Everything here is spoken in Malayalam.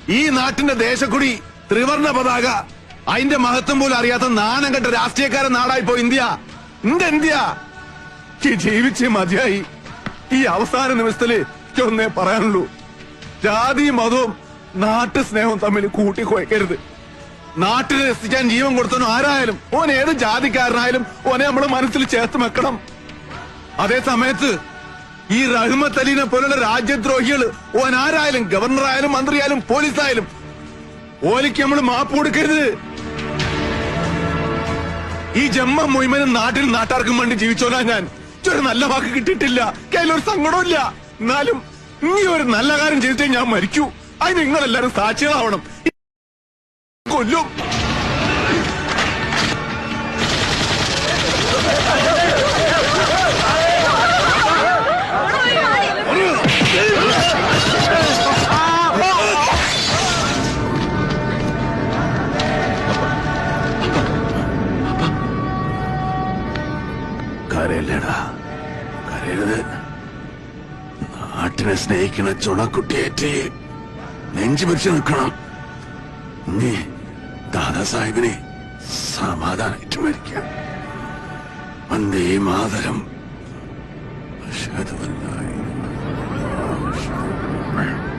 ഈ നാട്ടിന്റെ ദേശക്കുടി ത്രിവർണ പതാക അതിന്റെ മഹത്വം പോലും അറിയാത്ത നാണം കെട്ട രാഷ്ട്രീയക്കാരൻ നാടായിപ്പോ ഇന്ത്യ. ഇന്ത്യ ജീവിച്ച് മതിയായി. ഈ അവസാന നിമിഷത്തില് ഒന്നേ പറയാനുള്ളൂ, ജാതിയും മതവും നാട്ടു സ്നേഹവും തമ്മിൽ കൂട്ടിക്കുഴക്കരുത്. നാട്ടിൽ രസിക്കാൻ ജീവൻ കൊടുത്തവനും ആരായാലും ഓൻ ഏത് ജാതിക്കാരനായാലും ഓനെ നമ്മള് മനസ്സിൽ ചേർത്ത് വെക്കണം. അതേ സമയത്ത് ഈ റഹ്മത്ത് അലീനെ പോലുള്ള രാജ്യദ്രോഹികള് ഓൻ ആരായാലും ഗവർണറായാലും മന്ത്രിയായാലും പോലീസായാലും ഓലിക്ക് നമ്മൾ മാപ്പ് കൊടുക്കരുത്. ഈ ജമ്മ മുഴുവനും നാട്ടിൽ നാട്ടാർക്കും വേണ്ടി ജീവിച്ചോനാ ഞാൻ. ഒരു നല്ല വാക്ക് കിട്ടിയിട്ടില്ല, കയ്യിലൊരു സങ്കടമില്ല. എന്നാലും ഈ ഒരു നല്ല കാര്യം ചെയ്തിട്ടേ ഞാൻ മരിക്കൂ. അതിന് നിങ്ങളെല്ലാരും സാക്ഷികളാവണം. കൊല്ലും. കരയില്ലടാ, കരയരുത്. നാട്ടിനെ സ്നേഹിക്കുന്ന ചുണക്കുട്ടിയേറ്റ് നെഞ്ചു പിടിച്ചു നിൽക്കണം. നീ ദാദാസാഹിബിനെ സമാധാനായിട്ട് മരിക്കാം. വന്ദേ മാതരം. അശ്ഹദു അല്ലാ ഇലാഹ ഇല്ലല്ലാഹ്.